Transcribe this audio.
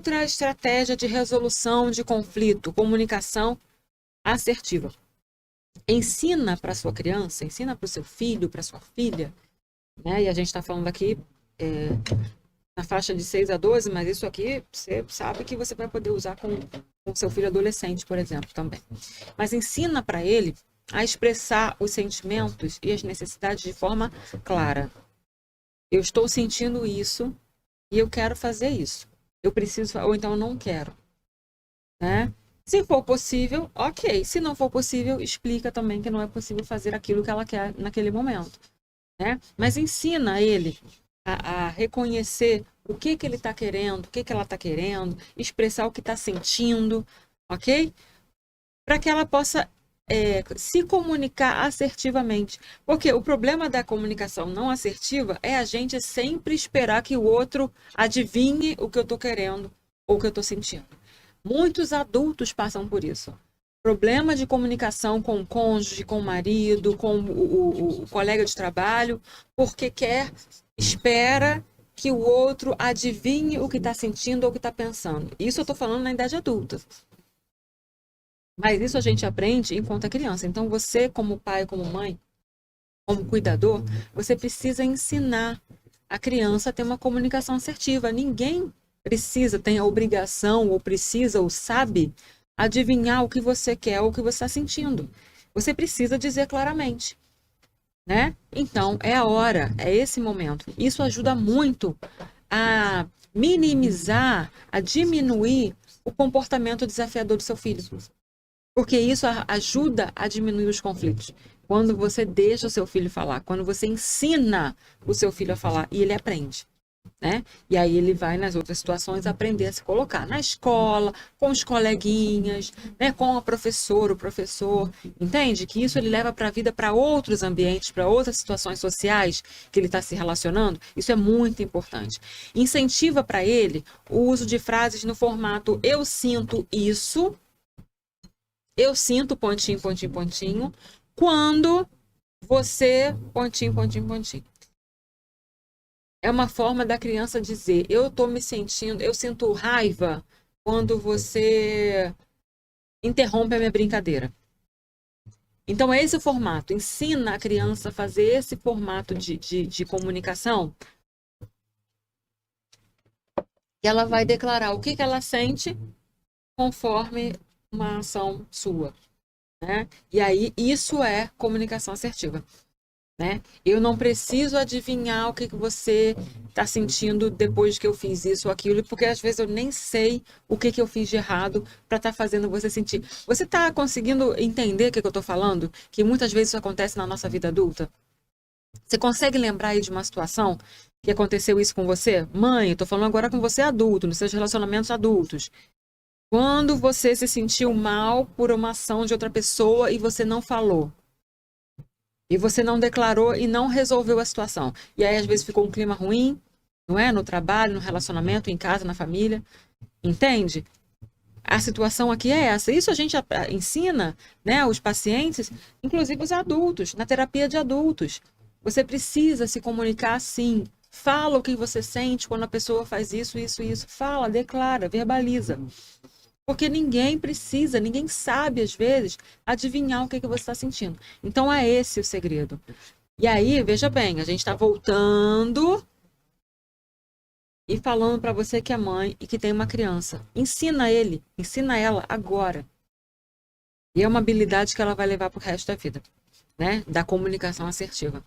outra estratégia de resolução de conflito, comunicação assertiva. Ensina para sua criança, ensina para o seu filho, para sua filha, né? E a gente está falando aqui na faixa de 6 a 12, mas isso aqui você sabe que você vai poder usar com seu filho adolescente, por exemplo, também. Mas ensina para ele a expressar os sentimentos e as necessidades de forma clara. Eu estou sentindo isso e eu quero fazer isso. Eu preciso, ou então eu não quero, né? Se for possível, ok. Se não for possível, explica também que não é possível fazer aquilo que ela quer naquele momento, né? Mas ensina ele a reconhecer o que ele está querendo, o que ela está querendo, expressar o que está sentindo, ok? Para que ela possa se comunicar assertivamente. Porque o problema da comunicação não assertiva é a gente sempre esperar que o outro adivinhe o que eu estou querendo ou o que eu estou sentindo. Muitos adultos passam por isso. Problema de comunicação com o cônjuge, com o marido, com o colega de trabalho, porque espera que o outro adivinhe o que está sentindo ou o que está pensando. Isso eu estou falando na idade adulta. Mas isso a gente aprende enquanto é criança. Então você, como pai, como mãe, como cuidador, você precisa ensinar a criança a ter uma comunicação assertiva. Ninguém precisa, tem a obrigação, ou precisa, ou sabe adivinhar o que você quer ou o que você está sentindo. Você precisa dizer claramente, né? Então, é a hora, é esse momento. Isso ajuda muito a minimizar, a diminuir o comportamento desafiador do seu filho. Porque isso ajuda a diminuir os conflitos. Quando você deixa o seu filho falar, quando você ensina o seu filho a falar e ele aprende, né? E aí ele vai nas outras situações aprender a se colocar na escola, com os coleguinhas, né? Com a professora, o professor, entende? Que isso ele leva para a vida, para outros ambientes, para outras situações sociais que ele está se relacionando. Isso é muito importante. Incentiva para ele o uso de frases no formato eu sinto isso, eu sinto pontinho, pontinho, pontinho, quando você pontinho, pontinho, pontinho. É uma forma da criança dizer, eu estou me sentindo, eu sinto raiva quando você interrompe a minha brincadeira. Então, é esse o formato. Ensina a criança a fazer esse formato de comunicação. E ela vai declarar o que ela sente conforme uma ação sua, né? E aí, isso é comunicação assertiva. Né? Eu não preciso adivinhar o que você está sentindo depois que eu fiz isso ou aquilo, porque às vezes eu nem sei o que eu fiz de errado para estar fazendo você sentir. Você está conseguindo entender o que eu estou falando? Que muitas vezes isso acontece na nossa vida adulta? Você consegue lembrar aí de uma situação que aconteceu isso com você? Mãe, eu estou falando agora com você adulto, nos seus relacionamentos adultos. Quando você se sentiu mal por uma ação de outra pessoa e você não falou. E você não declarou e não resolveu a situação. E aí, às vezes, ficou um clima ruim, não é? No trabalho, no relacionamento, em casa, na família. Entende? A situação aqui é essa. Isso a gente ensina, né, os pacientes, inclusive os adultos, na terapia de adultos. Você precisa se comunicar assim. Fala o que você sente quando a pessoa faz isso, isso, isso. Fala, declara, verbaliza. Porque ninguém precisa, ninguém sabe, às vezes, adivinhar o que você está sentindo. Então, é esse o segredo. E aí, veja bem, a gente está voltando e falando para você que é mãe e que tem uma criança. Ensina ele, ensina ela agora. E é uma habilidade que ela vai levar para o resto da vida, né? Da comunicação assertiva.